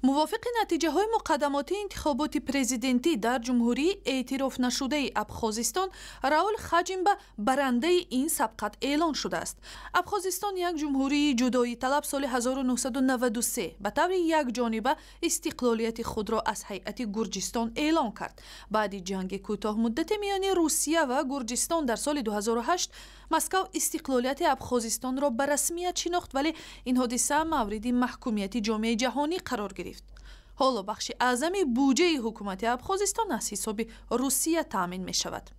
موافق نتیجه های مقدماتی انتخابات پرزیدنتی در جمهوری اعتراف نشده ابخازستان، راول خاجینبا برنده این سبقت اعلان شده است. ابخازستان یک جمهوری جدایی طلب سال 1993 به طور یک جانبه استقلالیت خود را از هیئت گرجستان اعلان کرد. بعد جنگ کوتاه مدت میان روسیه و گرجستان در سال 2008 مسکو استقلالیت ابخازستان را به رسمیت شناخت، ولی این حادثه مورد محکومیت جامعه جهانی قرار گرفت. حالا بخش اعظمی بودجه حکومت ابخازستان از حساب روسیه تامین می شود.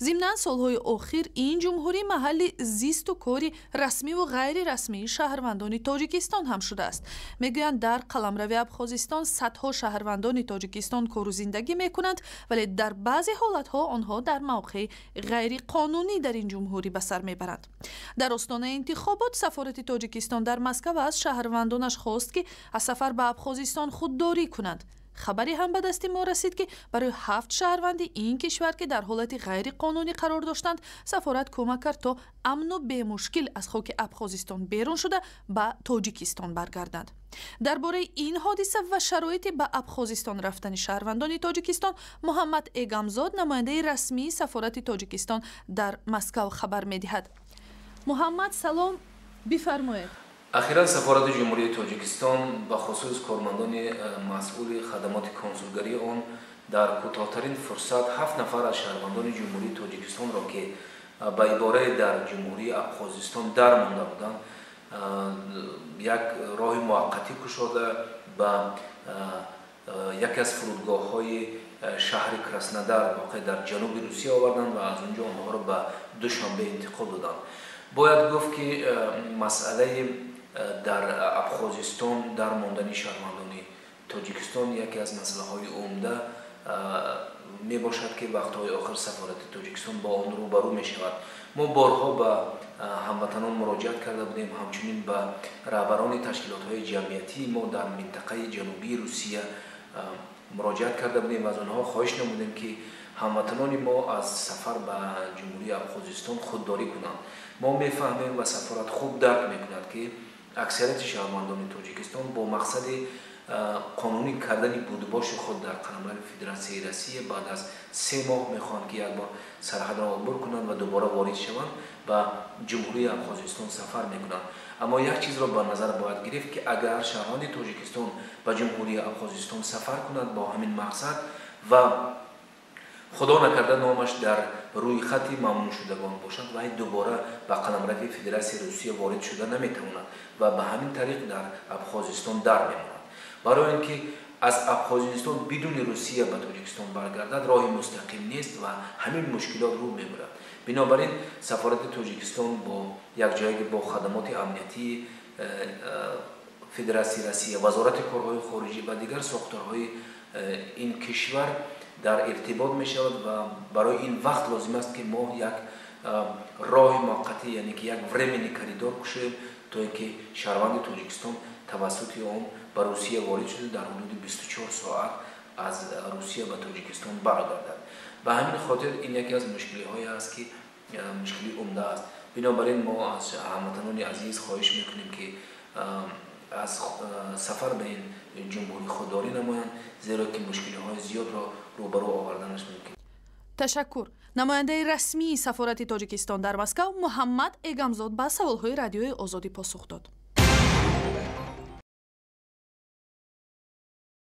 ضمناً سالهای اخیر این جمهوری محل زیست و کاری رسمی و غیر رسمی شهروندان تاجیکستان هم شده است. میگویند در قلمرو ابخازستان صدها شهروندان تاجیکستان کار و زندگی میکنند، ولی در بعضی حالتها آنها در موقع غیر قانونی در این جمهوری به سر میبرند. در آستانه انتخابات سفارت تاجیکستان در مسکو از شهروندانش خواست که از سفر به ابخازستان خودداری کنند. خبری هم به دست ما رسید که برای 7 شهروند این کشور که در حالت غیر قانونی قرار داشتند سفارت کمک کرد تا امن و به مشکل از خاک ابخازستان بیرون شده به تاجیکستان برگردند. درباره این حادثه و شرایط به ابخازستان رفتن شهروندان تاجیکستان، محمد ایگمزاد نماینده رسمی سفارت تاجیکستان در مسکو خبر می‌دهد. محمد سلام، بفرمایید. اخیراً سفارت جمهوری تاجیکستان به خصوص کارمندان مسئول خدمات کنسولگری آن در کوتاه‌ترین فرصت 7 نفر از شهروندان جمهوری تاجیکستان را که به عباره در جمهوری ابخازستان درمانده بودند یک راه موقتی گشاده به یکی از فرودگاه‌های شهر کراسنودار واقع در جنوب روسیه آوردند و از اونجا آنها را به دوشنبه انتقال دادند. باید گفت که مسئله در ابخازستان در ماندن شهروندان تاجیکستان یکی از مسائل عمده می باشد که وقتهای آخر سفارت تاجیکستان با آن روبرو می شود. ما بارها به هموطنان مراجعت کرده بودیم، همچنین به رهبران تشکیلات های جمعیتی ما در منطقه جنوبی روسیه مراجعت کرده بودیم و از آنها خواهش نمودیم که هموطنان ما از سفر به جمهوری ابخازستان خودداری کنند. ما میفهمیم و سفارت خوب درک میکند که اکثریت شهروندان تاجیکستان با مقصد قانونی کردن بودباش خود در قلمرو فدراسیون روسیه بعد از 3 ماه میخواهند که یک بار سرحد را عبور کنند و دوباره وارد شوند و جمهوری ابخازستان سفر میکنند. اما یک چیز را به نظر باید گرفت که اگر شهروند تاجیکستان به جمهوری ابخازستان سفر کنند با همین مقصد و خدا نکرده نامش در روی خط ممنوع شدگان باشد و این دوباره به قلمرو فدراسیون روسیه وارد شده نمیتواند و به همین طریق در ابخازستان در میماند. برای اینکه از ابخازستان بدون روسیه به تاجیکستان برگردد راه مستقیم نیست و همین مشکلات رو میبرد. بنابراین سفارت تاجیکستان با یک جایی با خدمات امنیتی فدراسیون روسیه، وزارت کارهای خارجی و دیگر ساختارهای این کشور در ارتباط می شود و برای این وقت لازم است که ما یک راه موقتی یعنی که یک ورمینی کریدور کشیم تا اینکه شهروند تاجیکستان توسط آن به روسیه وارد شده در حدود 24 ساعت از روسیه به تاجیکستان برگردد. به همین خاطر این یکی از مشکلی هایی است که مشکلی عمده است. بنابراین ما از هموطنان عزیز خواهش میکنیم که از سفر به این جمهوری خودداری نمایند، زیرا که مشکلی های زیاد را روبرو آوردنش ممکن. تشکر. نماینده رسمی سفارت تاجیکستان در مسکو محمد ایگمزاد به سوالهای رادیوی آزادی پاسخ داد.